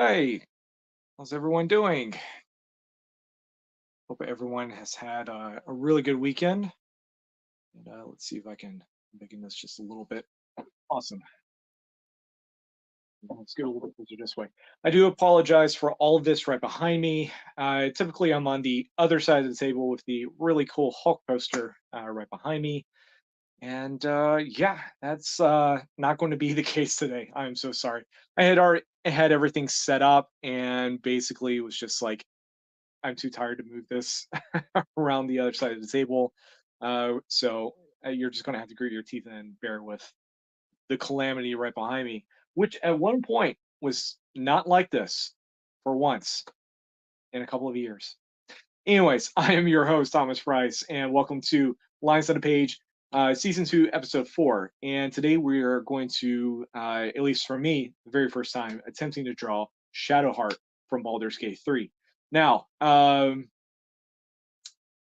Hey, how's everyone doing? Hope everyone has had a really good weekend. And let's see if I can begin this just a little bit. Awesome. Let's get a little bit closer this way. I do apologize for all of this right behind me. Typically, I'm on the other side of the table with the really cool Hulk poster right behind me. And yeah, that's not going to be the case today. I'm so sorry. I had already had everything set up and basically it was just like, I'm too tired to move this around the other side of the table. So you're just going to have to grit your teeth and bear with the calamity right behind me, which at one point was not like this for once in a couple of years. Anyways, I am your host, Thomas Price, and welcome to Lines on a Page, Season 2, Episode 4. And today we are going to, at least for me, the very first time, attempting to draw Shadowheart from Baldur's Gate 3. Now,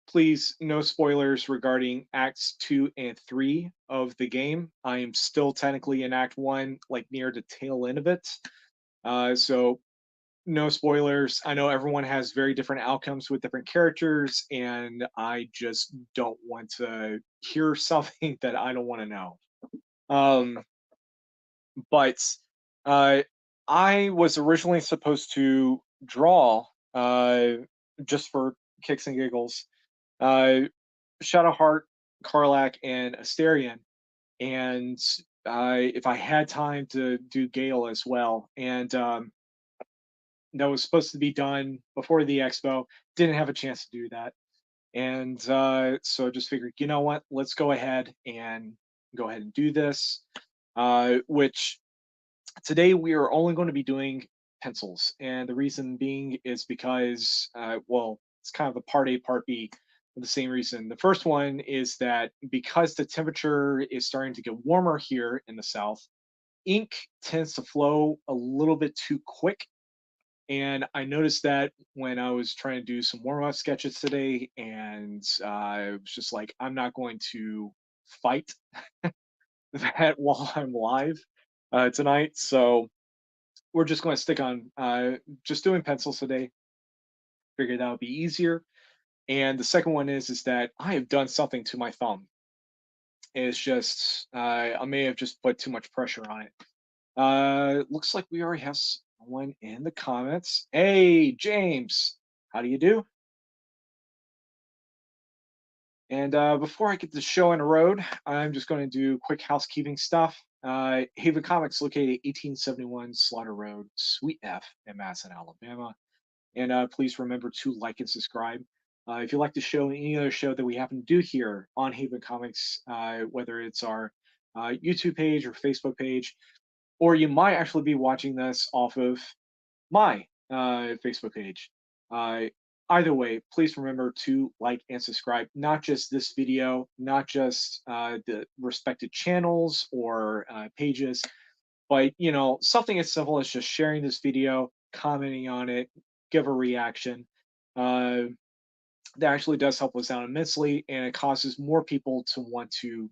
please, no spoilers regarding acts 2 and 3 of the game. I am still technically in act 1, like near the tail end of it. So no spoilers. I know everyone has very different outcomes with different characters, and I just don't want to hear something that I don't want to know. Um, but uh, I was originally supposed to draw, just for kicks and giggles, uh, Shadowheart, Karlach, and Asterion. And if I had time to do Gale as well. And that was supposed to be done before the expo. Didn't have a chance to do that. And so I just figured, you know what? Let's go ahead and do this. Which today we are only going to be doing pencils. And the reason being is because, well, it's kind of a part A, part B for the same reason. The first one is that because the temperature is starting to get warmer here in the south, ink tends to flow a little bit too quick. And I noticed that when I was trying to do some warm up sketches today, and I was just like, I'm not going to fight that while I'm live tonight. So we're just going to stick on just doing pencils today. Figured that would be easier. And the second one is that I have done something to my thumb. It's just I may have just put too much pressure on it. Looks like we already have someone in the comments. Hey, James, how do you do? And before I get the show on the road, I'm just going to do quick housekeeping stuff. Haven Comics, located at 1871 Slaughter Road, Suite F in Madison, Alabama. And please remember to like and subscribe. If you like the show, any other show that we happen to do here on Haven Comics, whether it's our YouTube page or Facebook page, or you might actually be watching this off of my Facebook page. Uh, Either way, please remember to like and subscribe, not just this video, not just the respected channels or pages, but something as simple as just sharing this video, commenting on it, give a reaction. Uh, that actually does help us out immensely, and it causes more people to want to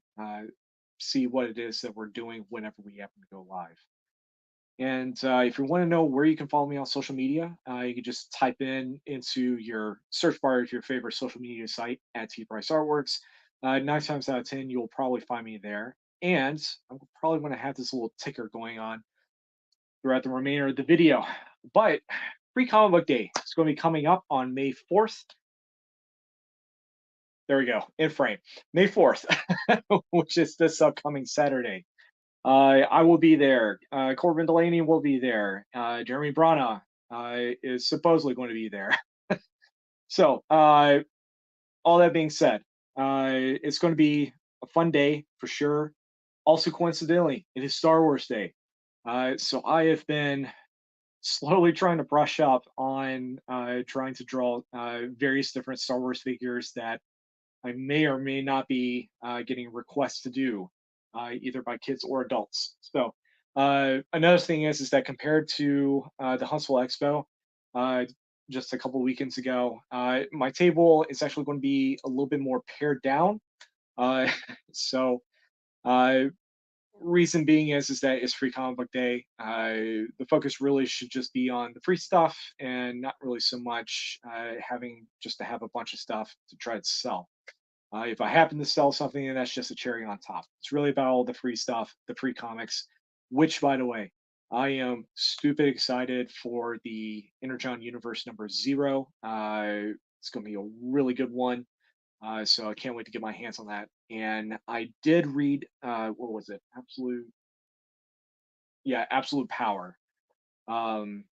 see what it is that we're doing whenever we happen to go live. And if you want to know where you can follow me on social media, you can just type in into your search bar of your favorite social media site at tpriceartworks. 9 times out of 10, you'll probably find me there. And I'm probably going to have this little ticker going on throughout the remainder of the video. But Free Comic Book Day is going to be coming up on May 4th. There we go, in frame. May 4th, which is this upcoming Saturday. I will be there. Corbin Delaney will be there. Jeremy Brana is supposedly going to be there. So, all that being said, it's going to be a fun day for sure. Also, coincidentally, it is Star Wars Day. So I have been slowly trying to brush up on trying to draw various different Star Wars figures that I may or may not be getting requests to do, either by kids or adults. So another thing is that compared to the Huntsville Expo, uh, just a couple weekends ago, my table is actually going to be a little bit more pared down. Uh, so uh, reason being is that it's free comic book day. The focus really should just be on the free stuff and not really so much having just to have a bunch of stuff to try to sell. If I happen to sell something, then that's just a cherry on top. It's really about all the free stuff, the free comics, which, by the way, I am stupid excited for the Energon Universe number 0. It's going to be a really good one. So I can't wait to get my hands on that. And I did read, what was it? Absolute Power. Um,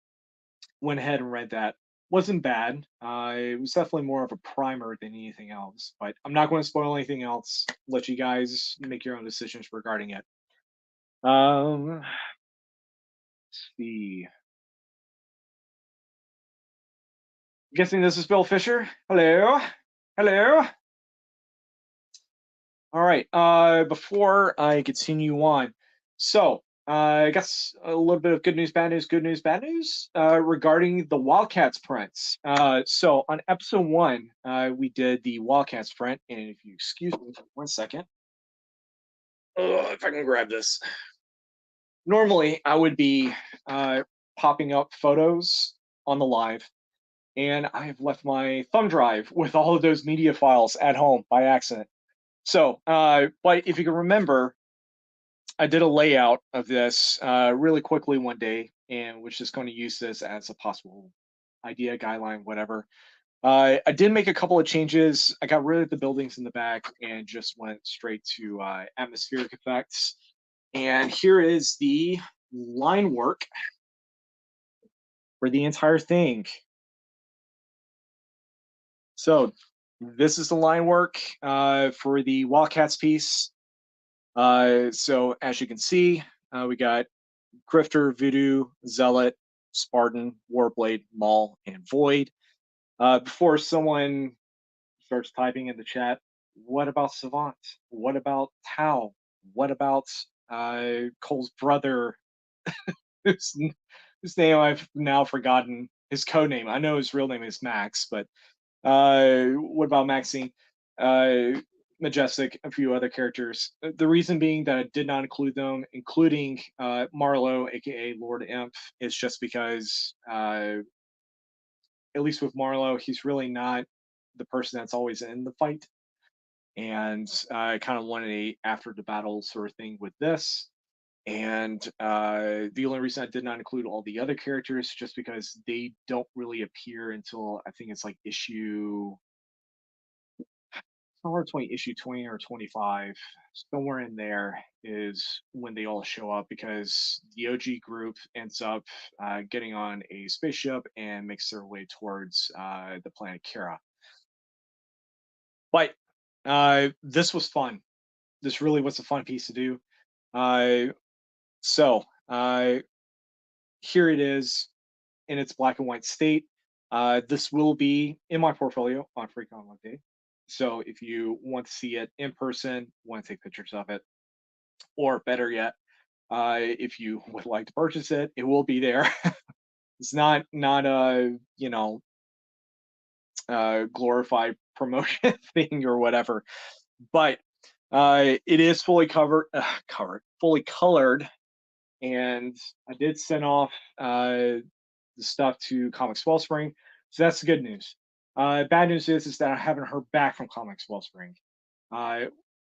Went ahead and read that. Wasn't bad. It was definitely more of a primer than anything else. But I'm not going to spoil anything else. Let you guys make your own decisions regarding it. Let's see. Guessing this is Bill Fisher. Hello. Hello. All right. Before I continue on, so I guess a little bit of good news, bad news, good news, bad news regarding the WildCATS prints. So on episode 1, we did the WildCATS print, and if you excuse me for 1 second, if I can grab this. Normally, I would be popping up photos on the live, and I have left my thumb drive with all of those media files at home by accident. So, but if you can remember, I did a layout of this really quickly one day and was just going to use this as a possible idea, guideline, whatever. I did make a couple of changes. I got rid of the buildings in the back and just went straight to atmospheric effects. And here is the line work for the entire thing. So this is the line work for the WildCATS piece. So as you can see, we got Grifter, Voodoo, Zealot, Spartan, Warblade, Maul, and Void. Before someone starts typing in the chat, what about Savant? What about Tau? What about Cole's brother, whose, whose name I've now forgotten? His code name. I know his real name is Max, but what about Maxine? Majestic, a few other characters. The reason being that I did not include them, including Marlowe, aka Lord Imp, is just because, at least with Marlowe, he's really not the person that's always in the fight. And I kind of wanted a after the battle sort of thing with this. And the only reason I did not include all the other characters just because they don't really appear until I think it's like issue 20 or 25, somewhere in there is when they all show up because the OG group ends up getting on a spaceship and makes their way towards the planet Kara. But this was fun. This really was a fun piece to do. So here it is in its black and white state. This will be in my portfolio on Free Comic Day. So if you want to see it in person, want to take pictures of it, or better yet, if you would like to purchase it, it will be there. It's not a glorified promotion thing or whatever, but it is fully fully colored, and I did send off the stuff to Comics Wellspring, so that's the good news. Bad news is that I haven't heard back from Comics Wellspring,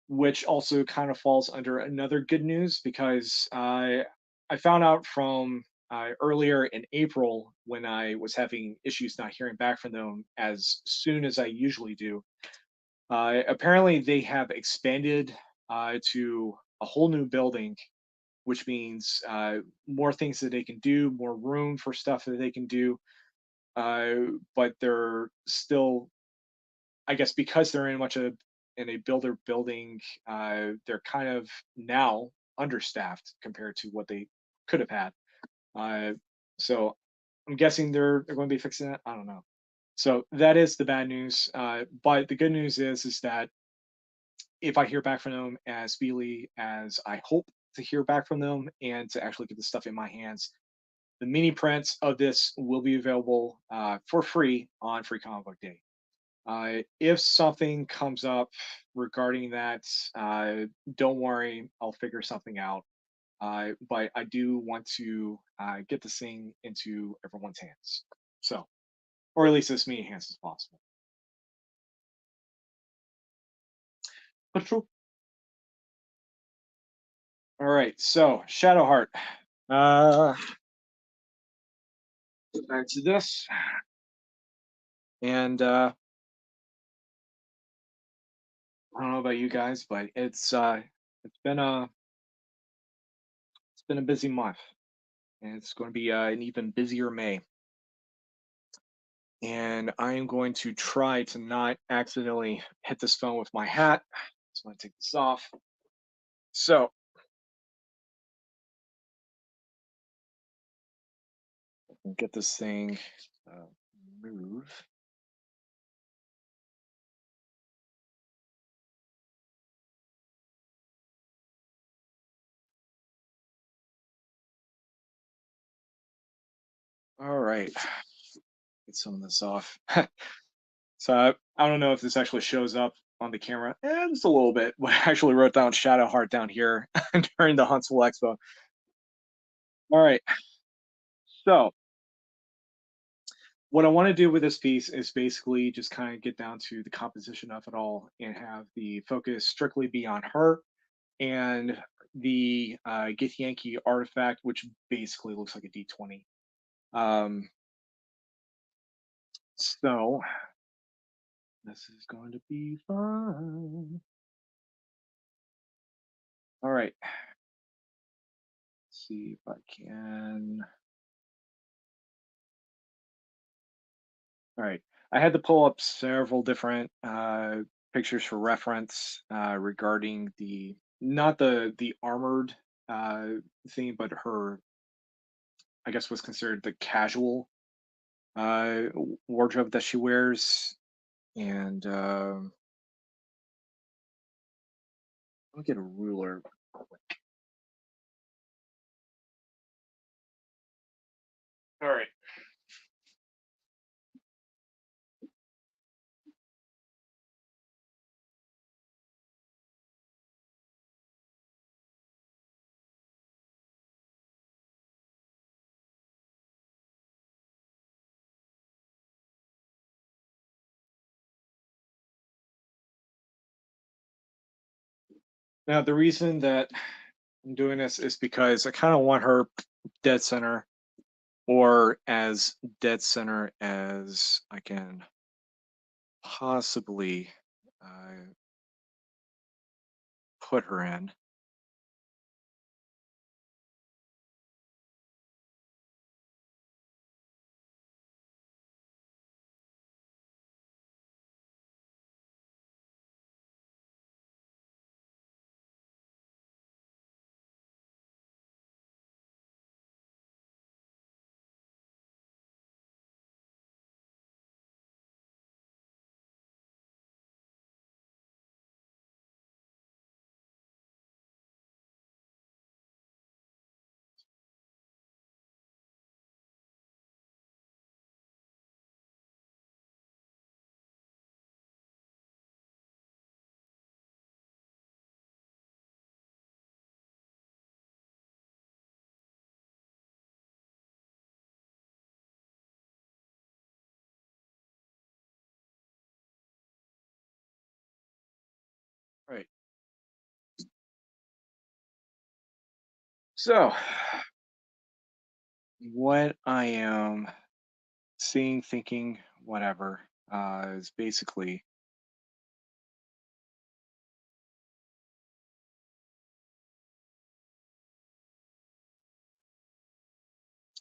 which also kind of falls under another good news because I found out from earlier in April when I was having issues not hearing back from them as soon as I usually do. Apparently, they have expanded to a whole new building, which means more things that they can do, more room for stuff that they can do. But they're still, I guess, because they're in a builder building, they're kind of now understaffed compared to what they could have had. So I'm guessing they're going to be fixing that. I don't know. So that is the bad news. But the good news is that if I hear back from them as speedily as I hope to hear back from them and to actually get the stuff in my hands, the mini prints of this will be available for free on Free Comic Book Day. If something comes up regarding that, don't worry, I'll figure something out. But I do want to get this thing into everyone's hands. So, or at least as many hands as possible. But true. All right, so Shadowheart. Uh, Back to this, and I don't know about you guys, but it's been a busy month, and it's going to be an even busier May. And I am going to try to not accidentally hit this phone with my hat. So I'm going to take this off. So get this thing uh, move. All right, get some of this off. So I don't know if this actually shows up on the camera. Just a little bit. But I actually wrote down Shadowheart down here during the Huntsville Expo. All right, so what I want to do with this piece is basically just kind of get down to the composition of it all and have the focus strictly be on her and the Githyanki artifact, which basically looks like a D20. Um, so this is going to be fun. All right, let's see if I can. All right, I had to pull up several different pictures for reference regarding the not the armored uh, theme, but her I guess was considered the casual uh, wardrobe that she wears. And I'll get a ruler. All right. Now the reason that I'm doing this is because I kind of want her dead center, or as dead center as I can possibly uh, put her in. Right. So what I am seeing, thinking, whatever, is basically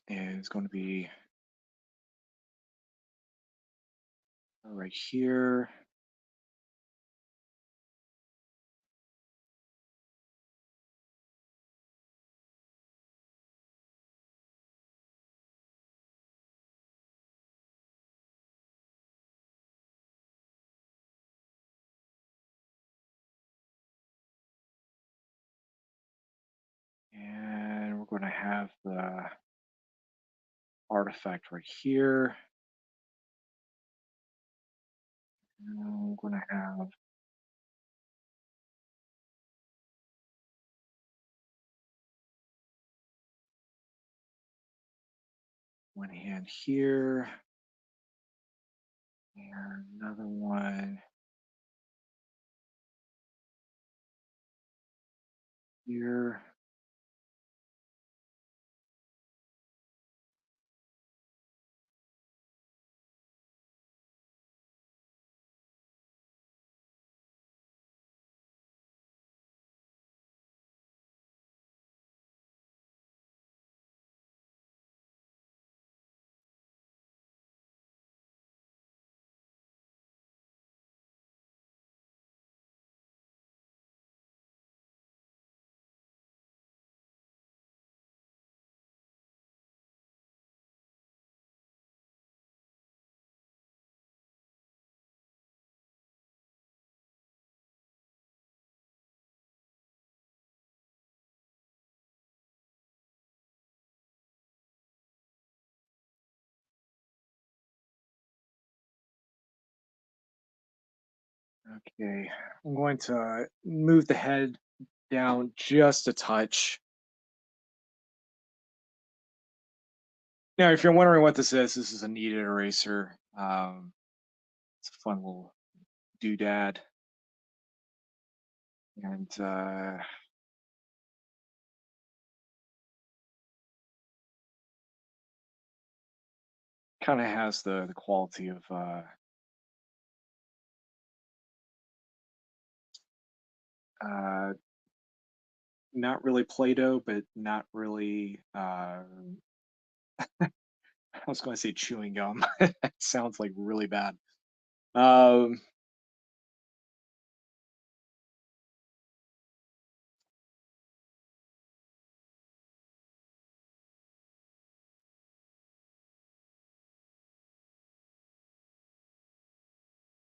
is going to be right here. And we're going to have the artifact right here. I'm going to have one hand here and another one here. Okay, I'm going to move the head down just a touch. Now, if you're wondering what this is a kneaded eraser. It's a fun little doodad, and kind of has the quality of uh, not really Play-Doh, but not really. I was going to say chewing gum. It sounds like really bad. Um,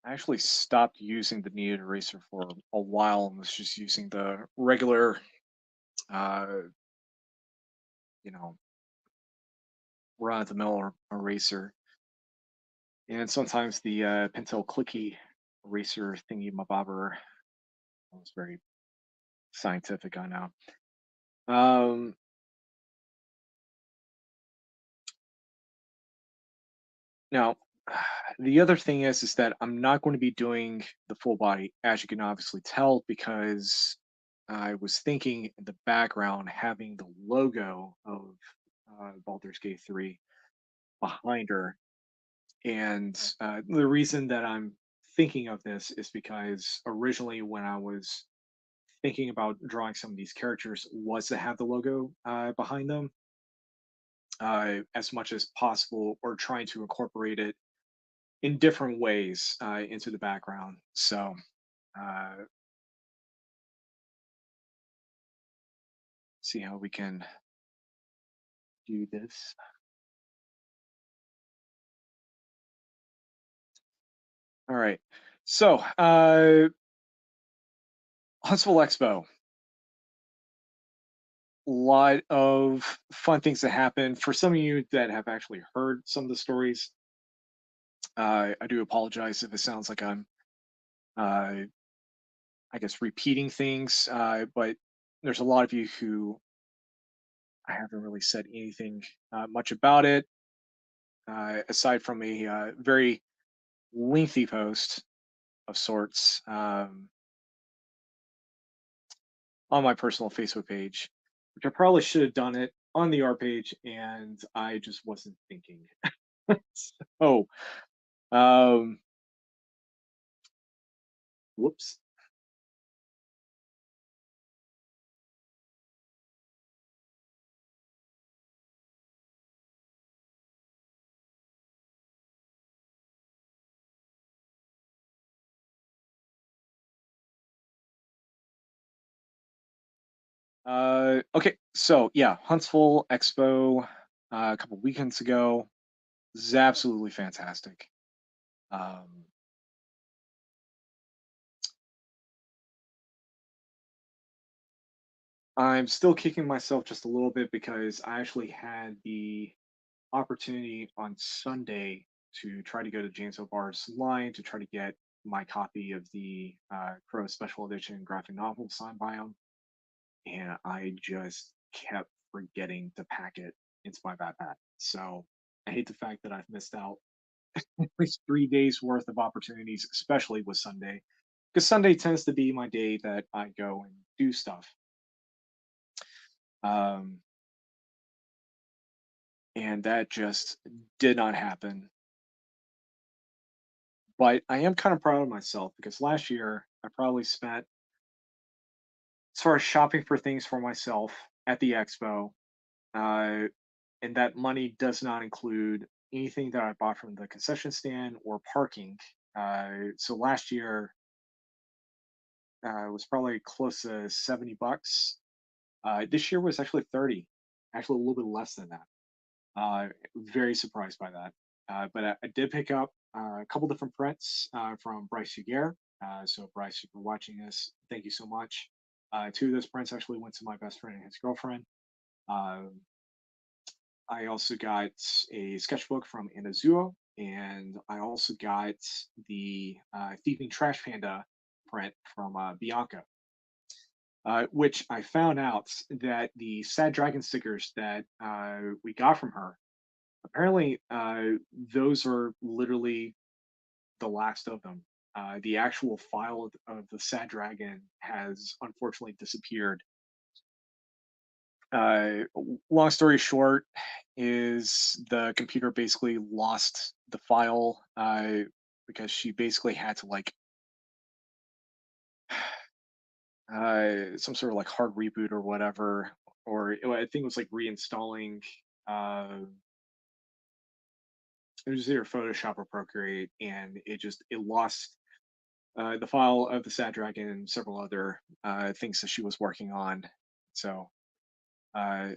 I actually stopped using the kneaded eraser for a while and was just using the regular, uh, you know, run of the mill eraser. And sometimes the Pentel clicky eraser thingy mabobber was very scientific, I know. Um, Now, the other thing is that I'm not going to be doing the full body, as you can obviously tell, because I was thinking in the background having the logo of Baldur's Gate 3 behind her. And the reason that I'm thinking of this is because originally, when I was thinking about drawing some of these characters, was to have the logo behind them as much as possible, or trying to incorporate it in different ways into the background. So uh, see how we can do this. All right. So Huntsville Expo, a lot of fun things that happen. For some of you that have actually heard some of the stories, I do apologize if it sounds like I'm, uh, I guess, repeating things. But there's a lot of you who I haven't really said anything much about it, aside from a very lengthy post of sorts on my personal Facebook page, which I probably should have done it on the art page, and I just wasn't thinking. So, um, whoops. Okay, so yeah, Huntsville Expo a couple weekends ago is absolutely fantastic. Um, I'm still kicking myself just a little bit because I actually had the opportunity on Sunday to try to go to James O'Barr's line to try to get my copy of the Crow Special Edition graphic novel signed by him, and I just kept forgetting to pack it into my backpack. So I hate the fact that I've missed out at least 3 days worth of opportunities, especially with Sunday, because Sunday tends to be my day that I go and do stuff. Um, and that just did not happen. But I am kind of proud of myself because last year I probably spent, as far as shopping for things for myself at the expo, uh, and that money does not include anything that I bought from the concession stand or parking. So last year was probably close to $70. This year was actually 30, actually a little bit less than that. Very surprised by that. But I did pick up a couple different prints from Bryce Huguer. So Bryce, if you're watching this, thank you so much. Two of those prints actually went to my best friend and his girlfriend. Um, I also got a sketchbook from Inazuo, and I also got the Thieving Trash Panda print from Bianca, which I found out that the Sad Dragon stickers that we got from her, apparently those are literally the last of them. The actual file of the Sad Dragon has unfortunately disappeared. uh, Long story short is the computer basically lost the file because she basically had to like some sort of like hard reboot or whatever, or I think it was like reinstalling. It was either Photoshop or Procreate, and it lost the file of the Sad Dragon and several other things that she was working on. So uh,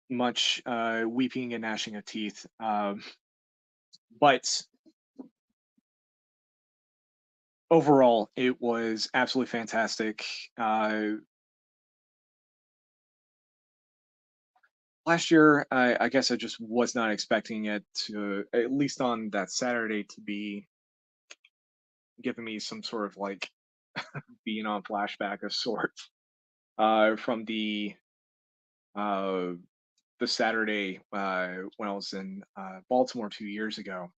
much weeping and gnashing of teeth. But overall, it was absolutely fantastic. Last year, I guess I just was not expecting it to, at least on that Saturday, to be giving me some sort of like being on flashback of sorts from uh, the Saturday when I was in Baltimore 2 years ago.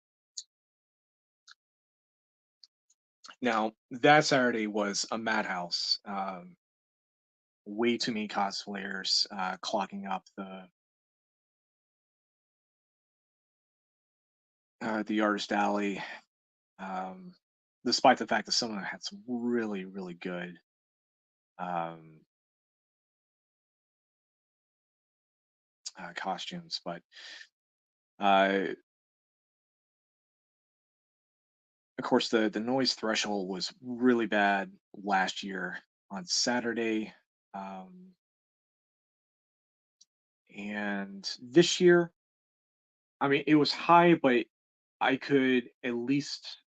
Now that Saturday was a madhouse. Way too many cosplayers clogging up the artist alley. Um, Despite the fact that some of them had some really really good um, costumes, but uh, of course the noise threshold was really bad last year on Saturday. Um, and this year, I mean, it was high, but I could at least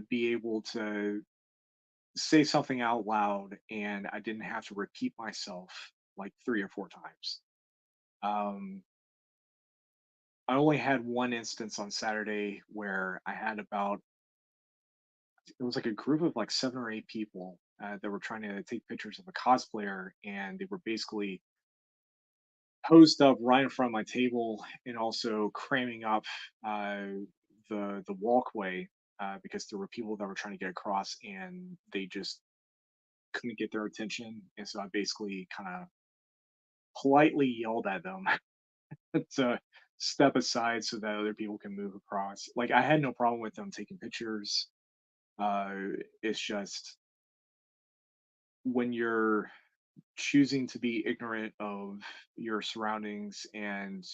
be able to say something out loud, and I didn't have to repeat myself like 3 or 4 times. Um, I only had one instance on Saturday where I had about, it was like a group of like 7 or 8 people that were trying to take pictures of a cosplayer, and they were basically posed up right in front of my table and also cramming up uh, the walkway because there were people that were trying to get across and they just couldn't get their attention. And so I basically kind of politely yelled at them to step aside so that other people can move across. Like I had no problem with them taking pictures. Uh, it's just when you're choosing to be ignorant of your surroundings and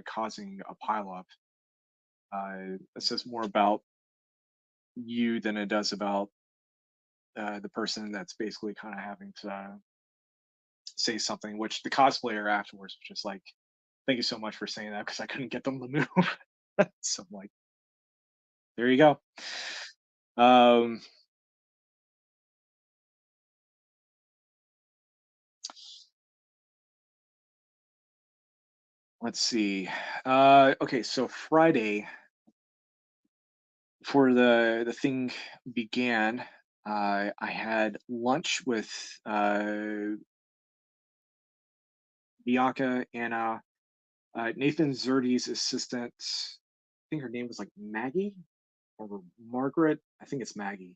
causing a pileup, it says more about you than it does about the person that's basically kind of having to say something. Which the cosplayer afterwards was just like, "Thank you so much for saying that," because I couldn't get them to move. So I'm like, there you go. Um, let's see. Okay, so Friday. before the thing began, I had lunch with Bianca, Anna, Nathan Zerdy's assistant. I think her name was like Maggie or Margaret. I think it's Maggie.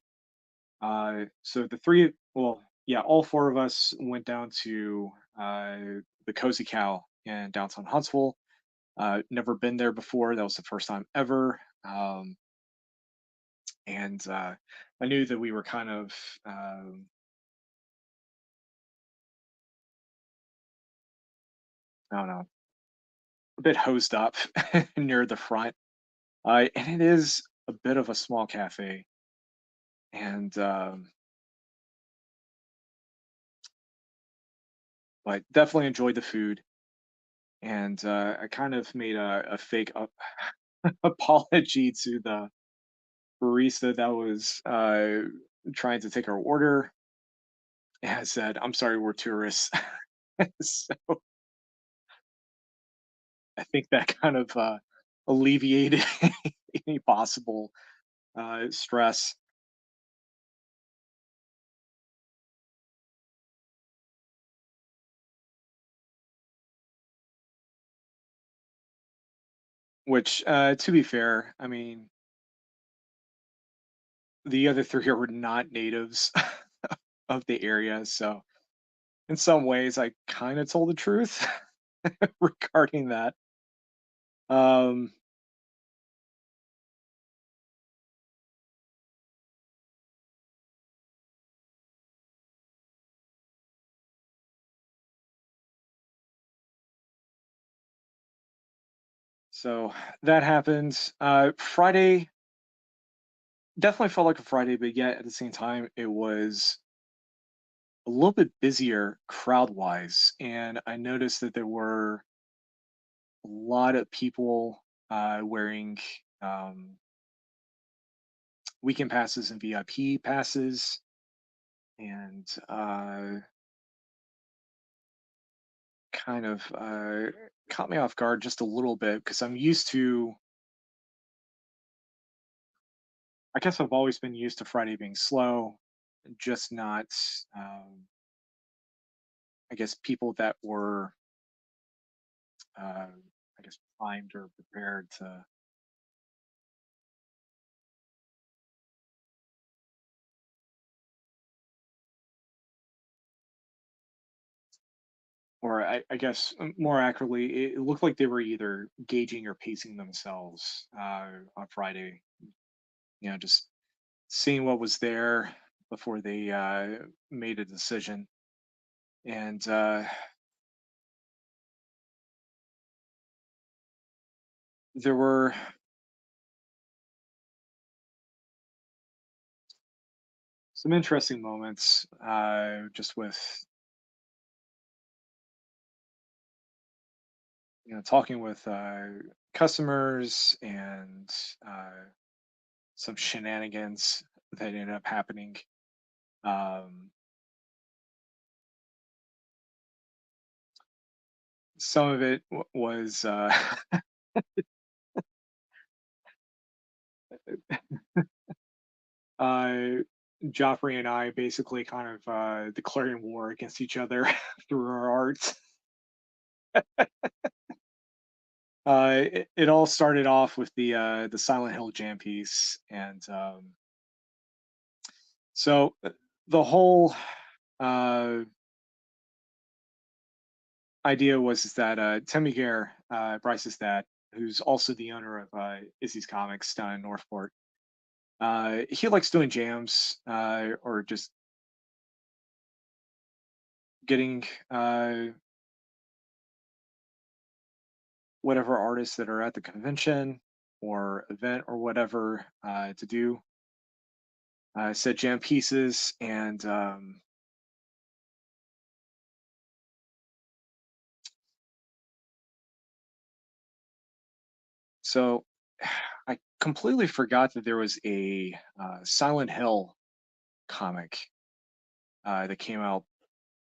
So the three, well, yeah, all four of us went down to the Cozy Cow in downtown Huntsville. Never been there before. That was the first time ever. And I knew that we were kind of, I don't know, a bit hosed up near the front. And it is a bit of a small cafe. And, but definitely enjoyed the food. And I kind of made a fake apology to the barista that was trying to take our order. And I said, "I'm sorry, we're tourists." So I think that kind of alleviated any possible stress. Which, to be fair, I mean, the other three were not natives of the area, so in some ways, I kind of told the truth regarding that. Um, so that happened. Friday definitely felt like a Friday, but yet at the same time, it was a little bit busier crowd wise. And I noticed that there were a lot of people wearing um, weekend passes and VIP passes. And kind of caught me off guard just a little bit because I'm used to, I guess I've always been used to Friday being slow, just not, um, I guess, people that were, I guess, primed or prepared to, or I guess more accurately, it looked like they were either gauging or pacing themselves on Friday, just seeing what was there before they made a decision. And there were some interesting moments just with talking with customers and some shenanigans that ended up happening. um, some of it was uh, Joffrey and I basically kind of declaring war against each other through our art. It all started off with the Silent Hill jam piece, and so the whole uh, idea was is that Tim Gare, Bryce's dad, who's also the owner of Izzy's Comics down in Northport, he likes doing jams or just getting whatever artists that are at the convention or event or whatever to do said jam pieces. And so I completely forgot that there was a Silent Hill comic that came out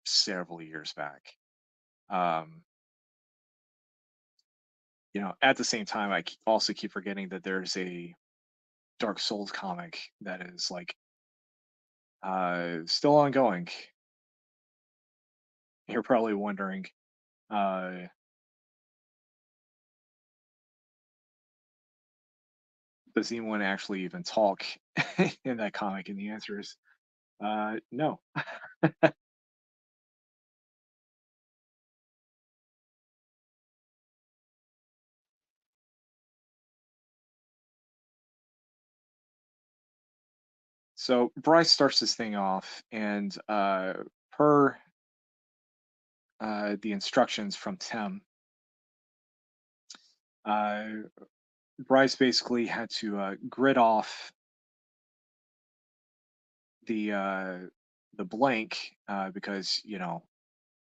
several years back. Um, at the same time, also keep forgetting that there's a Dark Souls comic that is like still ongoing. You're probably wondering, uh, does anyone actually even talk in that comic? And the answer is no. So Bryce starts this thing off, and per the instructions from Tim, uh, Bryce basically had to grid off the uh, the blank because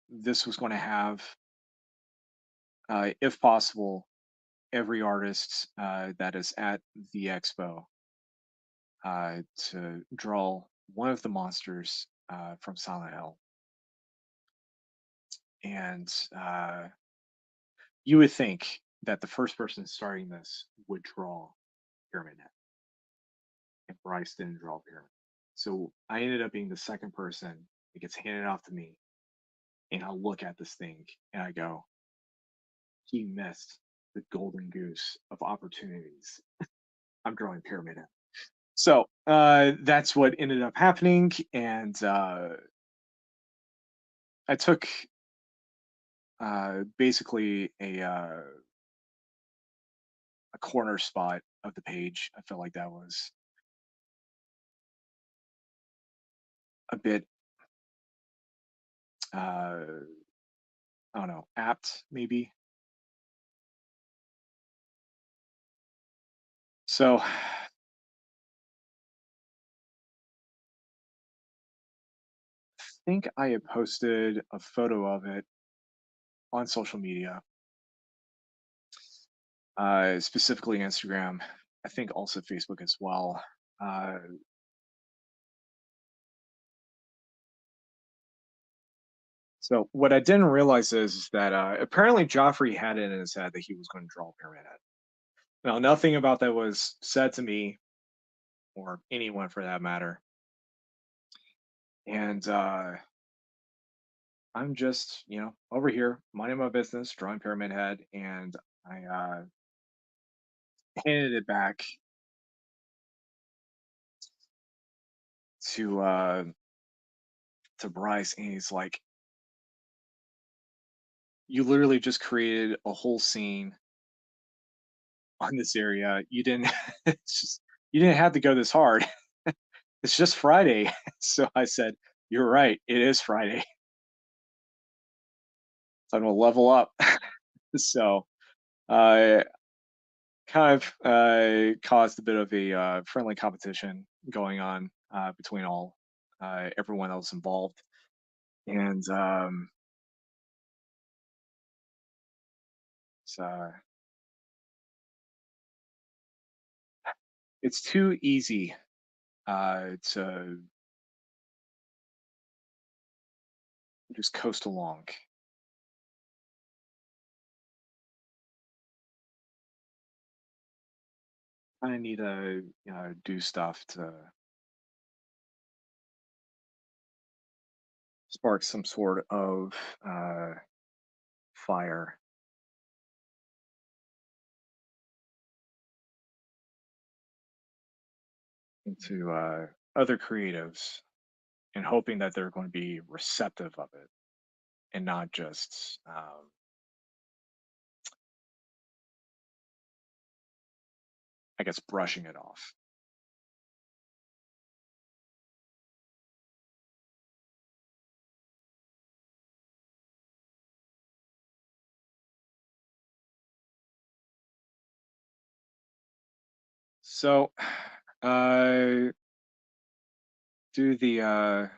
this was going to have, if possible, every artist that is at the expo to draw one of the monsters from Silent Hill. And you would think that the first person starting this would draw Pyramid Head, and Bryce didn't draw Pyramid. So I ended up being the second person. It gets handed off to me, and I look at this thing and I go, he missed the golden goose of opportunities. I'm drawing Pyramid Head. So that's what ended up happening, and I took basically a corner spot of the page. I felt like that was a bit I don't know, apt maybe. So I think I had posted a photo of it on social media, specifically Instagram. I think also Facebook as well. Uh, so what I didn't realize is that apparently Joffrey had it in his head that he was going to draw Pyramid Head. Now, nothing about that was said to me or anyone for that matter. And I'm just, over here minding my business, drawing Pyramid Head, and I handed it back to Bryce, and he's like, "You literally just created a whole scene on this area. You didn't, it's just, you didn't have to go this hard. It's just Friday." So I said, "You're right. It is Friday. So I'm gonna level up." So uh, kind of caused a bit of a friendly competition going on between all everyone else involved, and so it's too easy to just coast along. I need to do stuff to spark some sort of uh, fire into other creatives, and hoping that they're going to be receptive of it and not just I guess brushing it off. So uh do the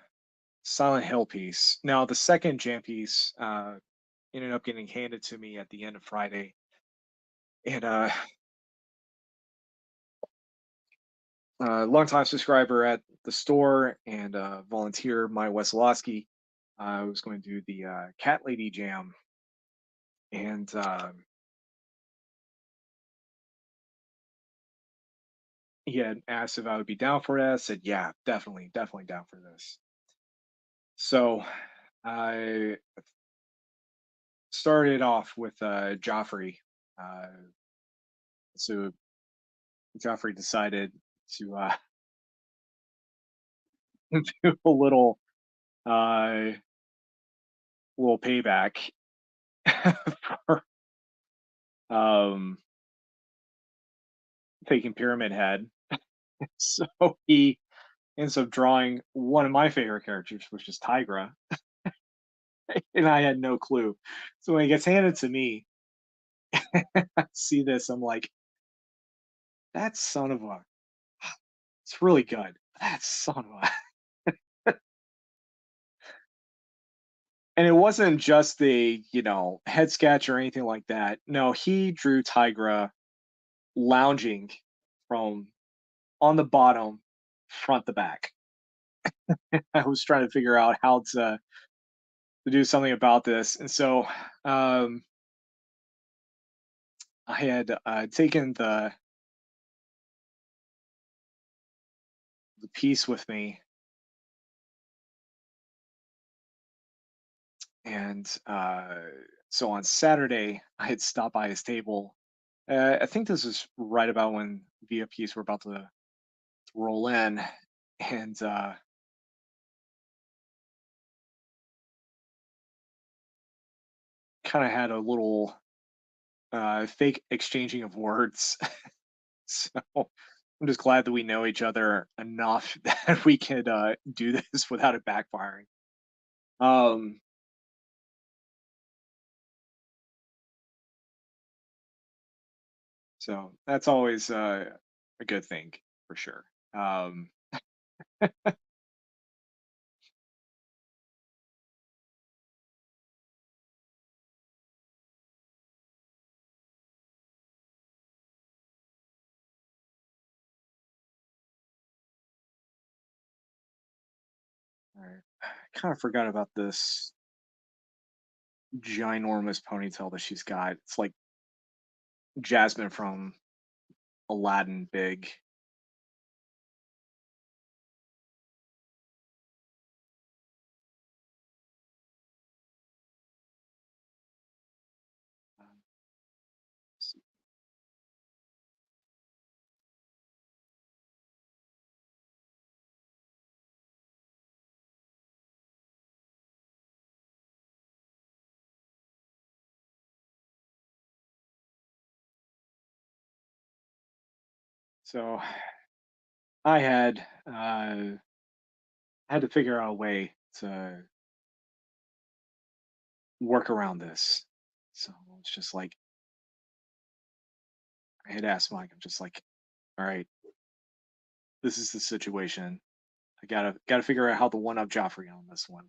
Silent Hill piece. Now the second jam piece ended up getting handed to me at the end of Friday. And longtime subscriber at the store and volunteer, Maya Wesolowski, was going to do the Cat Lady Jam. And he had asked if I would be down for it. I said, yeah, definitely, definitely down for this. So I started off with Joffrey. Uh, so Joffrey decided to do a uh, little payback for um, taking Pyramid Head. So he ends up drawing one of my favorite characters, which is Tigra, and I had no clue. So when it gets handed to me, I see this, I'm like, that son of a, it's really good. That son of a, and it wasn't just the head sketch or anything like that. No, he drew Tigra lounging from on the bottom, front to back. I was trying to figure out how to do something about this, and so um, I had taken the piece with me, and so on Saturday I had stopped by his table. I think this is right about when VIPs were about to roll in, and kind of had a little fake exchanging of words. So I'm just glad that we know each other enough that we could do this without it backfiring. Um, so that's always a good thing for sure. Um, I kind of forgot about this ginormous ponytail that she's got. It's like Jasmine from Aladdin big. Um, So I had to figure out a way to work around this. So it's just like I had asked Mike, I'm just like, all right, this is the situation. I gotta figure out how to one up Joffrey on this one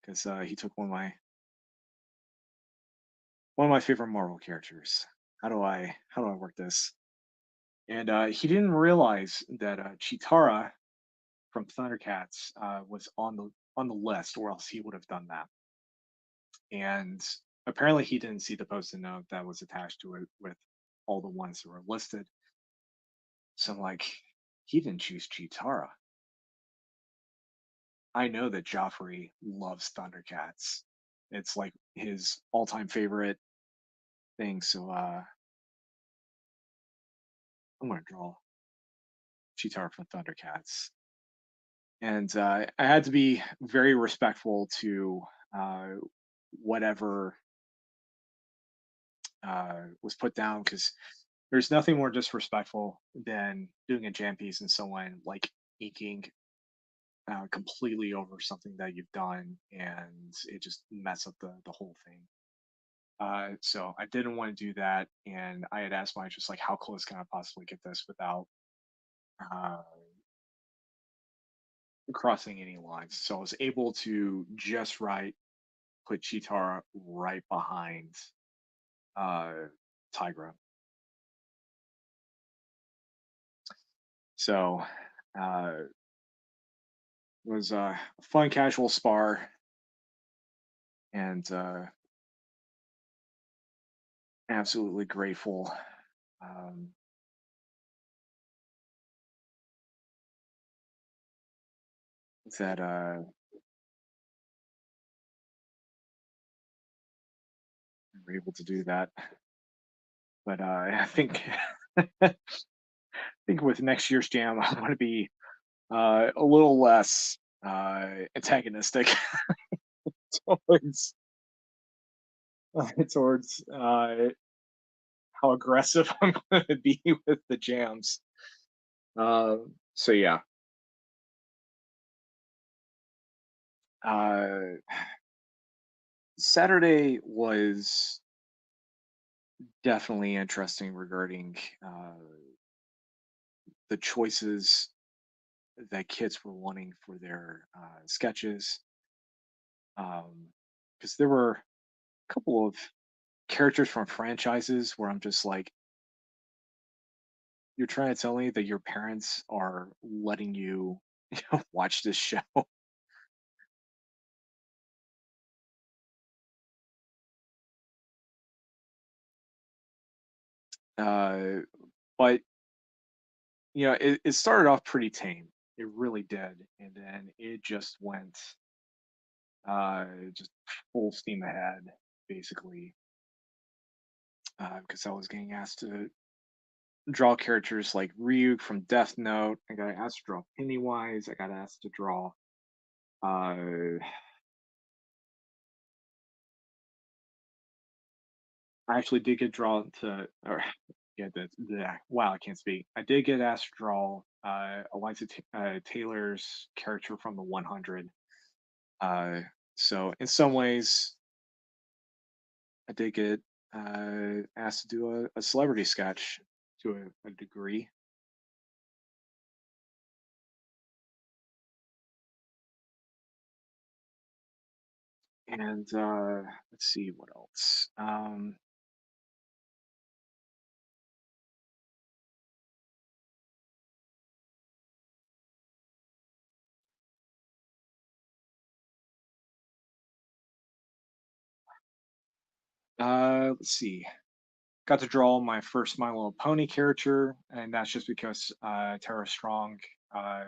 because he took one of my favorite Marvel characters. How do I work this? And he didn't realize that Chitara from Thundercats was on the list, or else he would have done that. And apparently, he didn't see the post-it note that was attached to it with all the ones that were listed. So I'm like, he didn't choose Chitara. I know that Joffrey loves Thundercats. It's like his all-time favorite thing. So I'm gonna draw Chitara from Thundercats. And I had to be very respectful to uh, whatever was put down because there's nothing more disrespectful than doing a jam piece and someone like inking completely over something that you've done and it just mess up the whole thing. So I didn't want to do that, and I had asked Mike just like, how close can I possibly get this without uh, crossing any lines? So I was able to just right put Chitara right behind uh, Tigra. So it was a fun, casual spar, and absolutely grateful. Um, that we're able to do that. But I think I think with next year's jam, I want to be a little less antagonistic towards towards how aggressive I'm going to be with the jams. So yeah, uh, Saturday was definitely interesting regarding the choices that kids were wanting for their sketches. Because there were a couple of characters from franchises where I'm just like, you're trying to tell me that your parents are letting you, watch this show. Uh, but it started off pretty tame. It really did, and then it just went just full steam ahead, basically. Because I was getting asked to draw characters like Ryuk from Death Note. I got asked to draw Pennywise. I got asked to draw. Uh, I actually did get drawn to, or yeah, wow, I can't speak. I did get asked to draw Eliza Taylor's character from the 100. Uh, so in some ways, I did get asked to do a celebrity sketch to a degree. And let's see what else. Let's see. Got to draw my first My Little Pony character, and that's just because Tara Strong uh,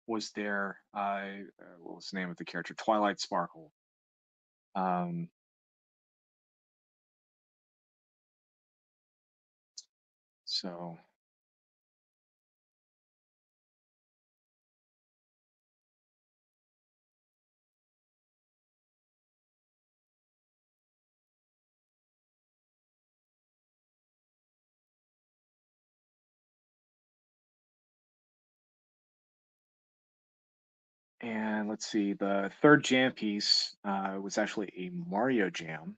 was there. What was the name of the character? Twilight Sparkle. Um, so, and let's see. The third jam piece was actually a Mario jam,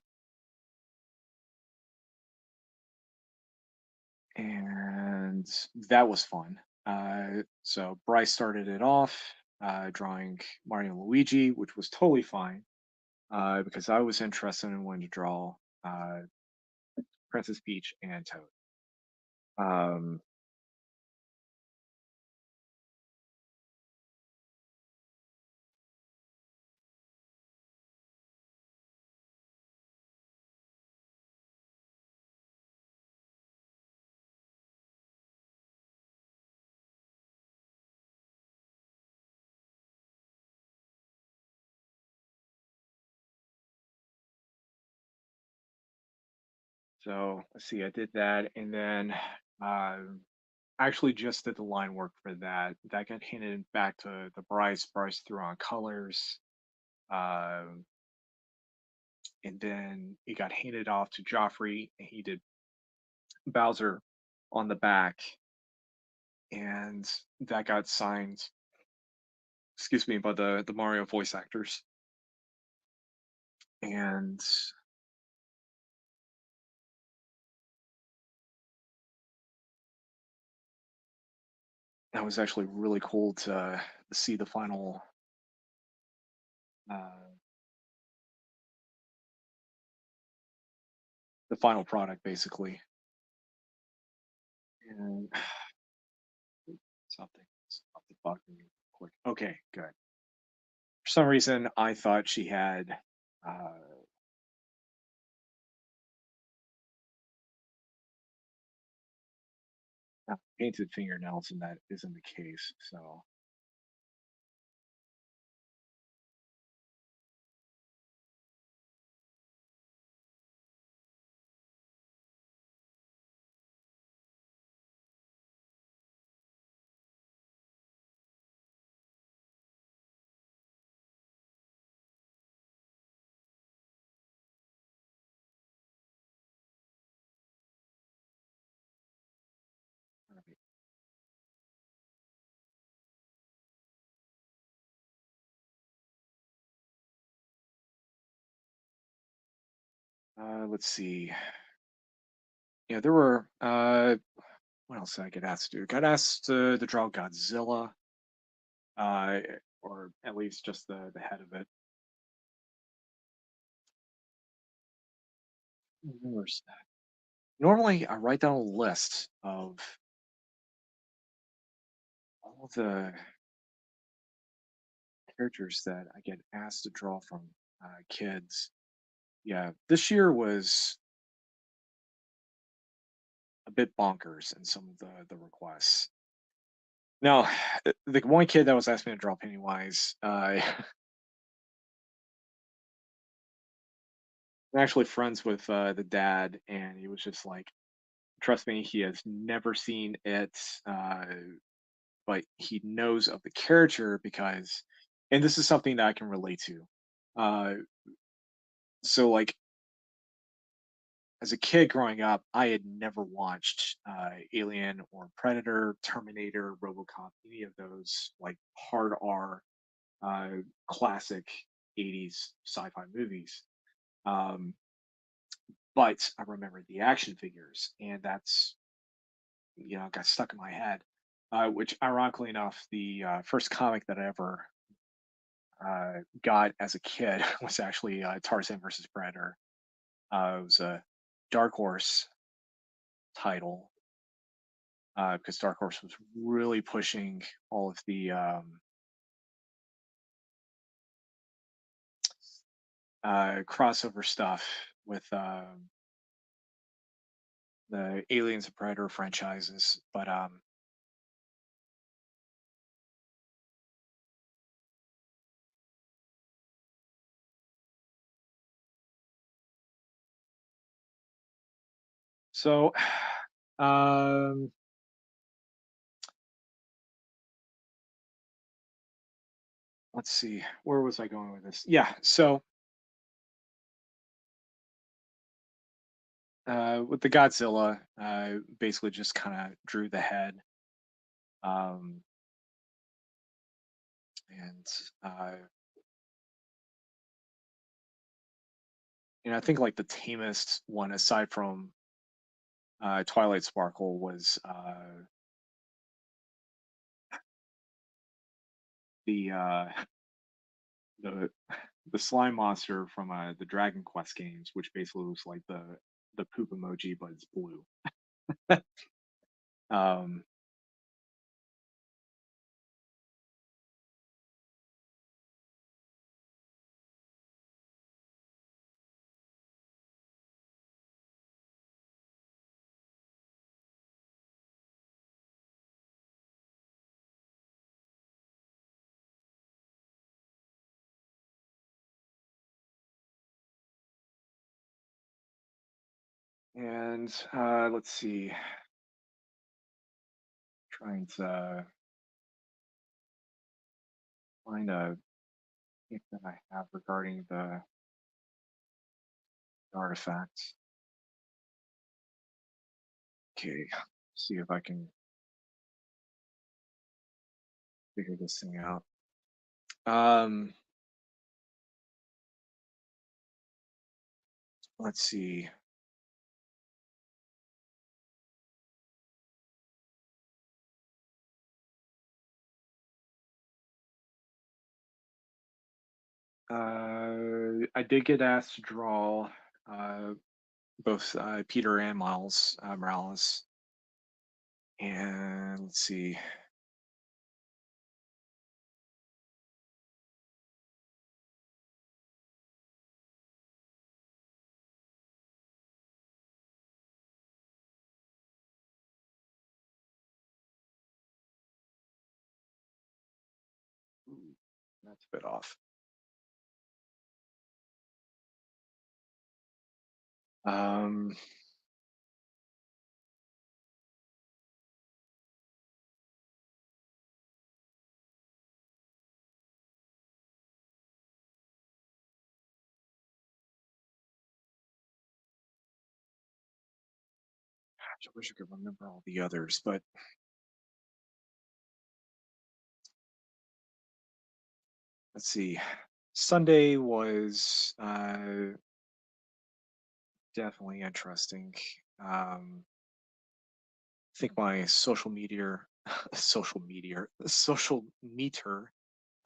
and that was fun. So Bryce started it off drawing Mario and Luigi, which was totally fine because I was interested in wanting to draw uh, Princess Peach and Toad. Um, so let's see, I did that, and then uh, actually just did the line work for that. That got handed back to the Bryce. Bryce threw on colors, um, and then it got handed off to Joffrey, and he did Bowser on the back, and that got signed. Excuse me, by the Mario voice actors, and that was actually really cool to see uh, the final product, basically. And something bugged me real quick. Okay, good. For some reason, I thought she had painted fingernails, and that isn't the case. So let's see. Yeah, there were. What else did I get asked to do? Got asked to draw Godzilla, uh, or at least just the head of it. Where's that? Normally, I write down a list of all the characters that I get asked to draw from kids. Yeah, this year was a bit bonkers in some of the requests. Now, the one kid that was asking me to draw Pennywise, I'm actually friends with the dad, and he was just like, trust me, he has never seen it, uh, but he knows of the character because, and this is something that I can relate to. Uh, so, like, as a kid growing up, I had never watched Alien or Predator, Terminator, RoboCop, any of those like hard R uh, classic 80s sci-fi movies. Um, but I remember the action figures, and that's got stuck in my head. Which, ironically enough, the first comic that I ever got as a kid was actually Tarzan versus Predator. It was a Dark Horse title because Dark Horse was really pushing all of the crossover stuff with the Aliens and Predator franchises. But so, um, let's see, where was I going with this? Yeah, so with the Godzilla, basically just kind of drew the head, um, and uh, I think like the tamest one aside from Twilight Sparkle was the the the slime monster from the Dragon Quest games, which basically looks like the poop emoji, but it's blue. um, and let's see, trying to find a pick that I have regarding the artifacts. Okay, see if I can figure this thing out. Um, let's see. I did get asked to draw uh, both Peter and Miles Morales, and let's see. Ooh, that's a bit off. Um, I wish I could remember all the others, but let's see. Sunday was definitely interesting. I think my social media, social meter,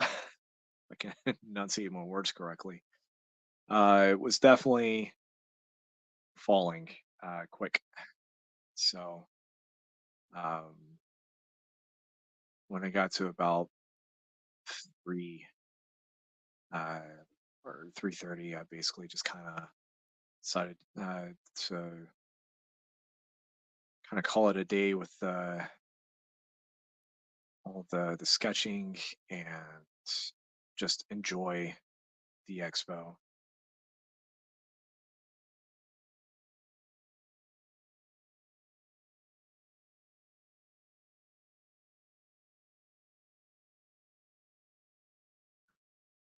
I can enunciate my words correctly. It was definitely falling quick. So um, when I got to about 3 uh, or 3:30, I basically just kind of decided to kind of call it a day with all the sketching and just enjoy the expo.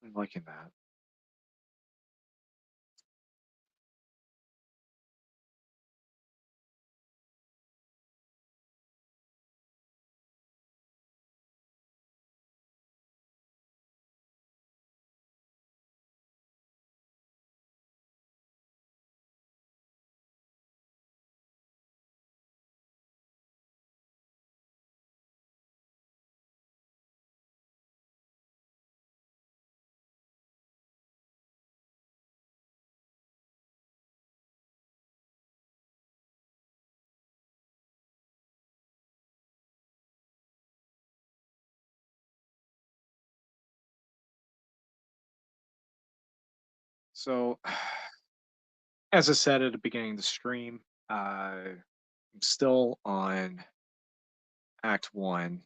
I'm liking that. So, as I said at the beginning of the stream, I'm still on Act One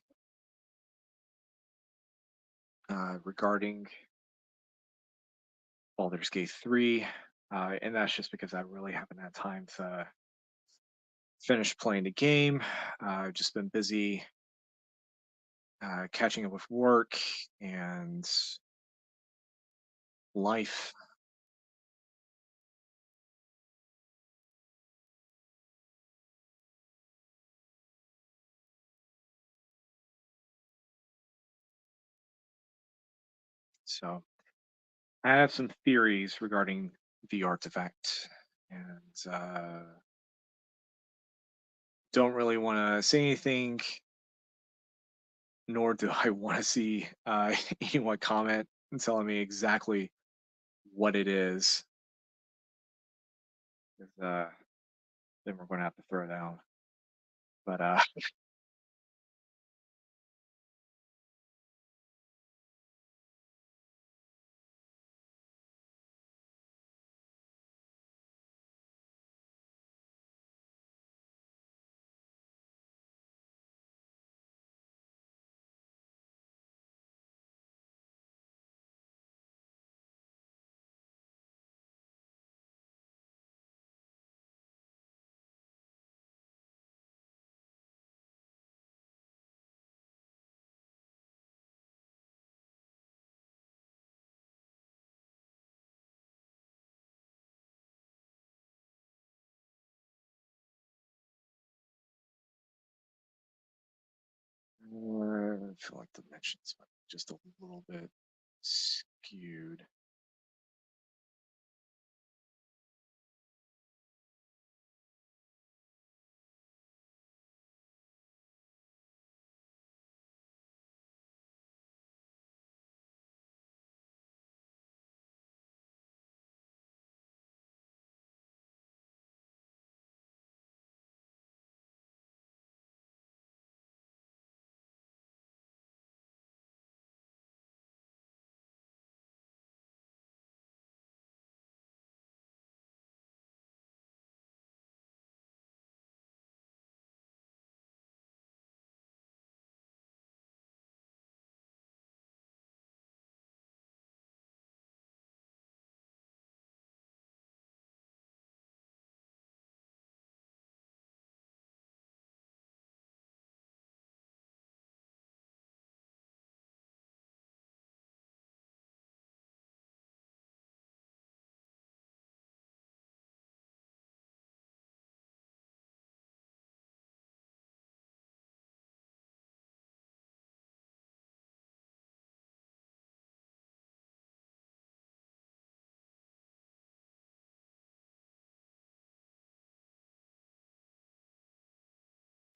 regarding Baldur's Gate 3, and that's just because I really haven't had time to finish playing the game. I've just been busy catching up with work and life. So, I have some theories regarding the artifact, and don't really want to say anything, nor do I want to see anyone comment and telling me exactly what it is. 'Cause, then we're going to have to throw down. But I feel like the mentions might be just a little bit skewed.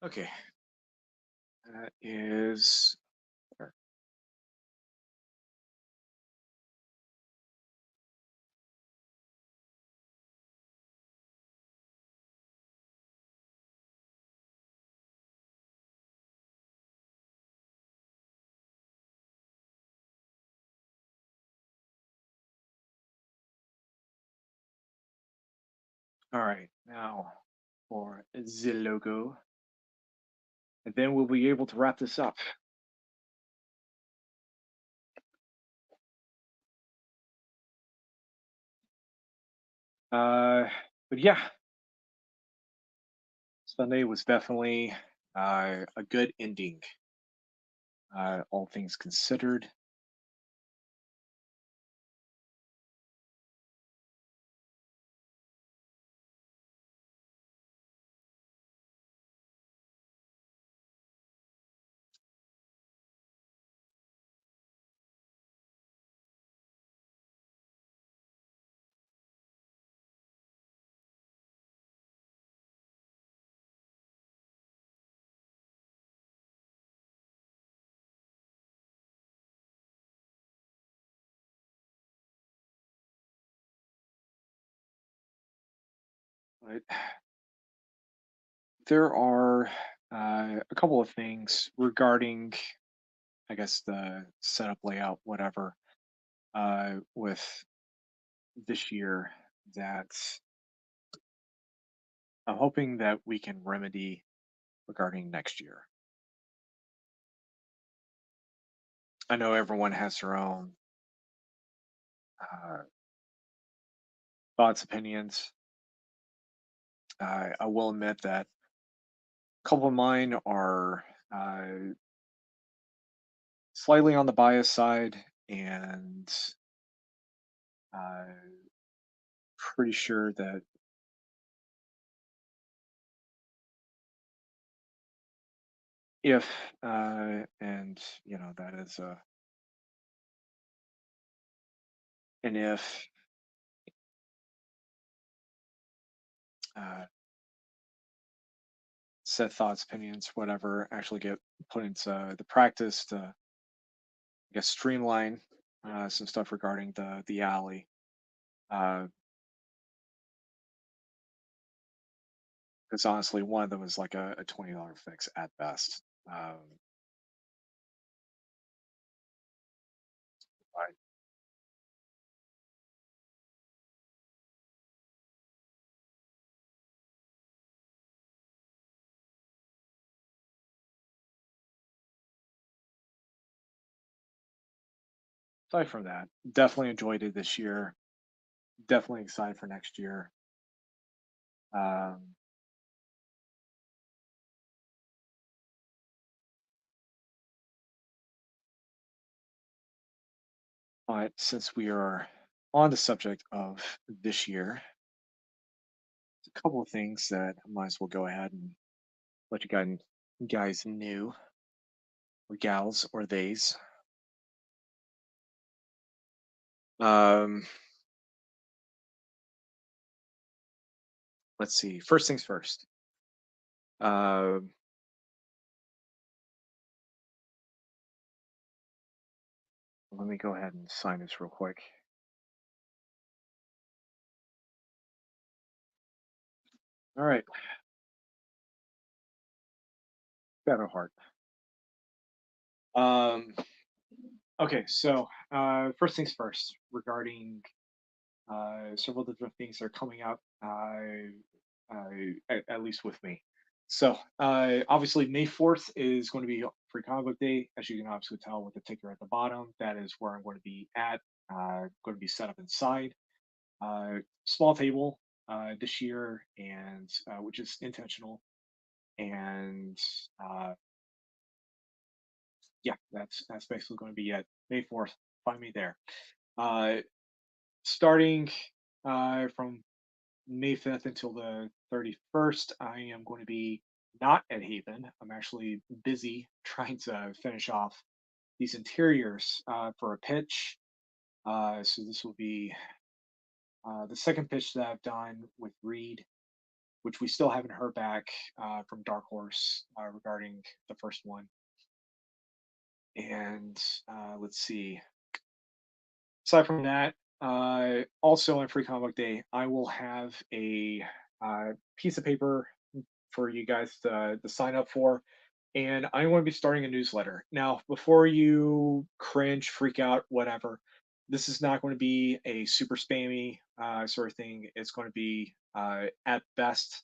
Okay, that is. All right, now for the logo, and then we'll be able to wrap this up. Uh, but yeah, Sunday was definitely a good ending, all things considered. But there are a couple of things regarding, I guess, the setup layout, whatever, with this year that I'm hoping that we can remedy regarding next year. I know everyone has their own uh, thoughts, opinions. I will admit that a couple of mine are slightly on the bias side, and uh, pretty sure that if and that is an if uh, set thoughts, opinions, whatever, actually get put into the practice to, I guess, streamline some stuff regarding the alley. Because honestly, one of them is like a $20 fix at best. But aside from that, definitely enjoyed it this year. Definitely excited for next year. Um, but since we are on the subject of this year, a couple of things that I might as well go ahead and let you guys know, or gals, or theys. Um, let's see. First things first. Uh, let me go ahead and sign this real quick. All right, Shadowheart. Um, okay, so first things first regarding several different things that are coming up, at least with me. So, obviously, May 4th is going to be Free Comic Book Day. As you can obviously tell with the ticker at the bottom, that is where I'm going to be at. Going to be set up inside. Small table this year, and which is intentional. And yeah, that's basically going to be it. May 4th, find me there. Uh, Starting from May 5th until the 31st, I am going to be not at Haven. I'm actually busy trying to finish off these interiors for a pitch. So this will be the second pitch that I've done with Reed. which we still haven't heard back from Dark Horse regarding the first one. And let's see. Aside from that, also on Free Comic Book Day, I will have a piece of paper for you guys to sign up for. And I'm going to be starting a newsletter. Now, before you cringe, freak out, whatever, this is not going to be a super spammy sort of thing. It's going to be at best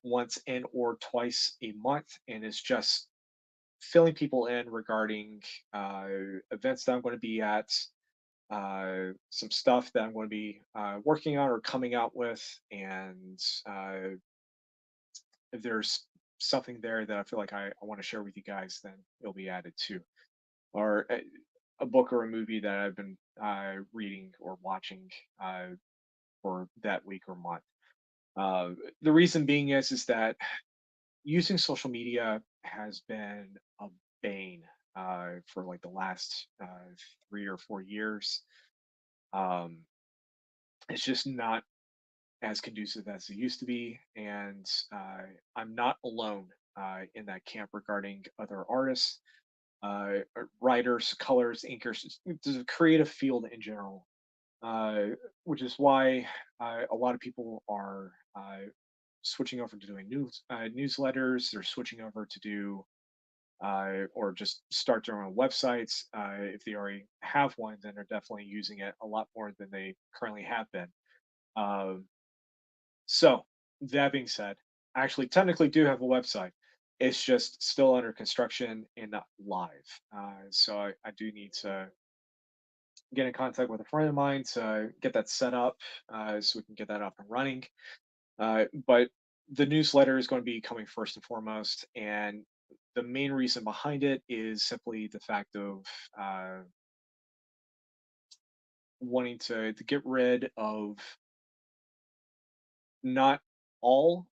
once and or twice a month. And it's just filling people in regarding uh, events that I'm going to be at, some stuff that I'm going to be working on or coming out with, and if there's something there that I feel like I want to share with you guys, then it'll be added too. Or a book or a movie that I've been reading or watching for that week or month. The reason being is that using social media has been a bane for like the last 3 or 4 years. Um, it's just not as conducive as it used to be, and I'm not alone in that camp regarding other artists, writers, colors, inkers, the creative field in general, uh, which is why a lot of people are switching over to doing newsletters. They're switching over to do or just start their own websites. If they already have one, then they're definitely using it a lot more than they currently have been. Um, so that being said, I actually technically do have a website. It's just still under construction and not live. So I do need to get in contact with a friend of mine to get that set up so we can get that up and running. But the newsletter is going to be coming first and foremost. And the main reason behind it is simply the fact of uh, wanting to get rid of not all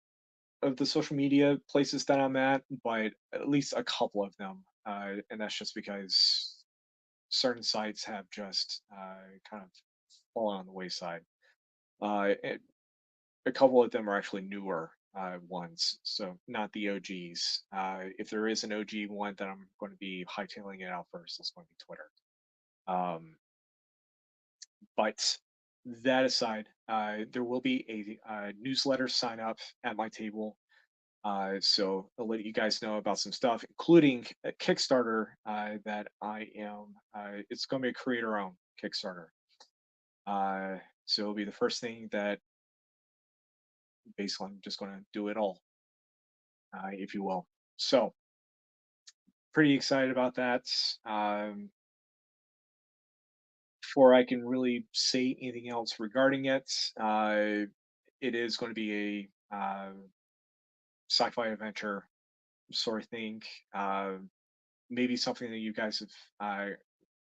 of the social media places that I'm at, but at least a couple of them. And that's just because certain sites have just kind of fallen on the wayside. And a couple of them are actually newer ones, so not the OGs. If there is an OG one that I'm going to be hightailing it out first, it's going to be Twitter. Um, but that aside, there will be a newsletter sign up at my table. So I'll let you guys know about some stuff, including a Kickstarter that I am. It's going to be a creator-owned Kickstarter. So it'll be the first thing that basically I'm just going to do it all, if you will. So pretty excited about that. Um, Before I can really say anything else regarding it, it is going to be a sci-fi adventure sort of thing. Maybe something that you guys have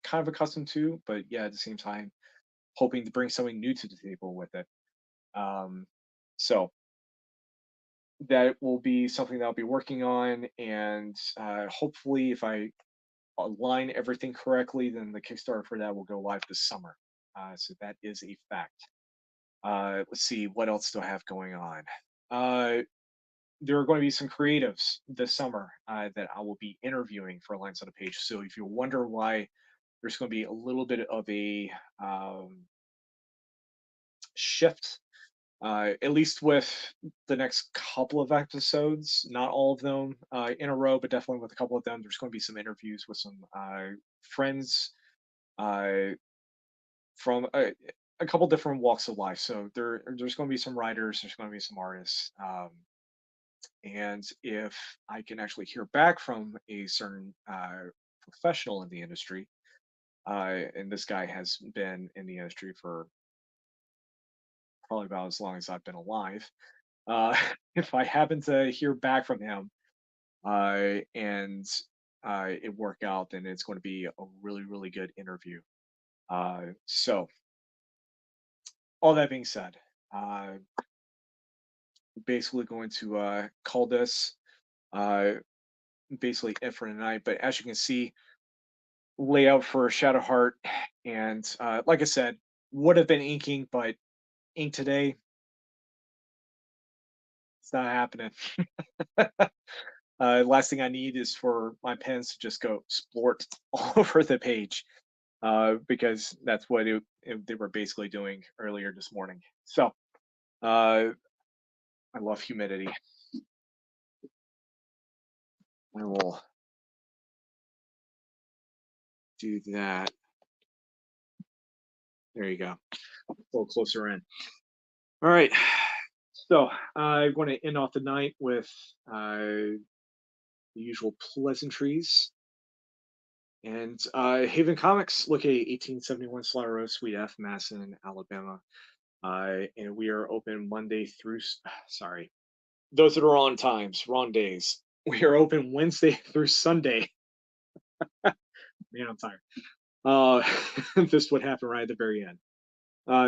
kind of accustomed to, but yeah, at the same time, hoping to bring something new to the table with it. Um, so that will be something that I'll be working on, and hopefully, if I align everything correctly, then the Kickstarter for that will go live this summer. So that is a fact. Let's see, what else do I have going on? Uh, there are going to be some creatives this summer that I will be interviewing for Lines on a Page. So if you wonder why there's going to be a little bit of a shift, at least with the next couple of episodes, not all of them in a row, but definitely with a couple of them, there's going to be some interviews with some friends uh, from a couple different walks of life. So there's going to be some writers, there's going to be some artists. And if I can actually hear back from a certain professional in the industry, and this guy has been in the industry for probably about as long as I've been alive. If I happen to hear back from him and it work out, then it's going to be a really, really good interview. So, all that being said, uh, basically going to call this uh, basically it for tonight. But as you can see, layout for Shadowheart, and like I said, would have been inking, but ink today It's not happening. Last thing I need is for my pens to just go splort all over the page, because that's what they were basically doing earlier this morning. So I love humidity. I will do that. There you go. A little closer in. All right. So I want to end off the night with the usual pleasantries. And Haven Comics, located 1871 Slaughter Road, Suite F, Madison, Alabama. And we are open Monday through, sorry, those are the wrong times, wrong days. We are open Wednesday through Sunday. Man, I'm tired. This would happen right at the very end.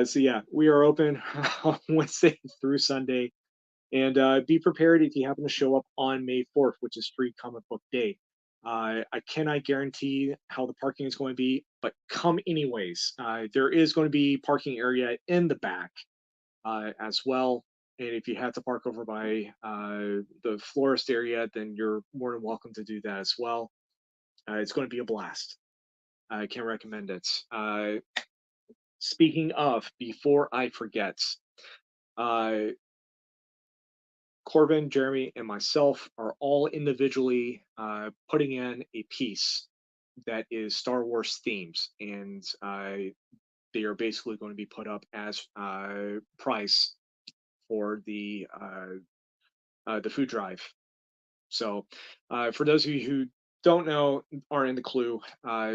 So yeah, we are open on Wednesday through Sunday. And be prepared if you happen to show up on May 4th, which is Free Comic Book Day. I cannot guarantee how the parking is going to be, but come anyways. There is going to be parking area in the back as well. And if you have to park over by the florist area, then you're more than welcome to do that as well. It's going to be a blast. I can recommend it. Speaking of, before I forget, uh, Corbin, Jeremy, and myself are all individually putting in a piece that is Star Wars themed, and they are basically going to be put up as price for the food drive. So, for those of you who don't know, aren't in the clue,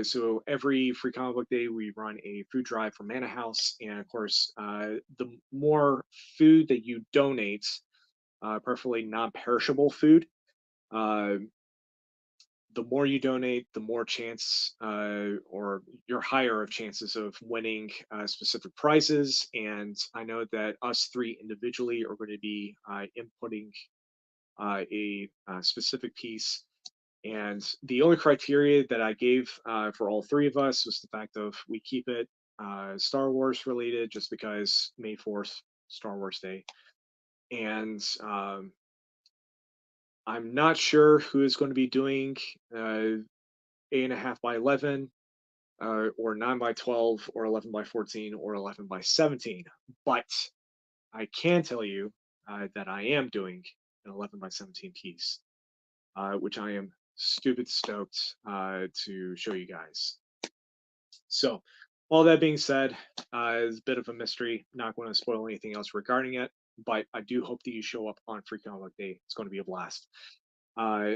so every Free Comic Book Day we run a food drive for Mana House, and of course, the more food that you donate, preferably non-perishable food, uh, the more you donate, the more chance or you're higher of chances of winning specific prizes. And I know that us three individually are going to be inputting a specific piece. And the only criteria that I gave for all three of us was the fact of we keep it Star Wars related, just because May 4th, Star Wars Day. And I'm not sure who is going to be doing 8.5 by 11, or 9 by 12, or 11 by 14, or 11 by 17. But I can tell you that I am doing an 11 by 17 piece, which I am stupid stoked to show you guys. So, all that being said, it's a bit of a mystery. Not going to spoil anything else regarding it, but I do hope that you show up on Free Comic Book Day. It's going to be a blast. Uh,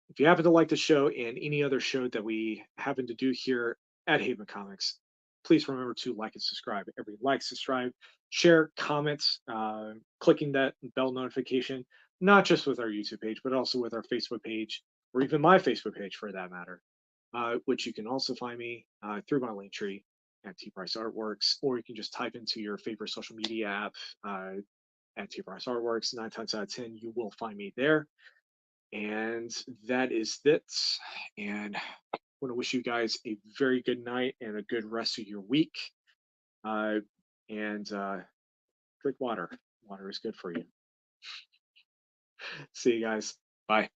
if you happen to like the show and any other show that we happen to do here at Haven Comics, please remember to like and subscribe. Every like, subscribe, share, comment, clicking that bell notification, not just with our YouTube page, but also with our Facebook page, or even my Facebook page for that matter, which you can also find me through my link tree at tpriceartworks, or you can just type into your favorite social media app at tpriceartworks. 9 times out of 10, you will find me there. And that is it. And I want to wish you guys a very good night and a good rest of your week. Uh, and drink water. Water is good for you. See you guys. Bye.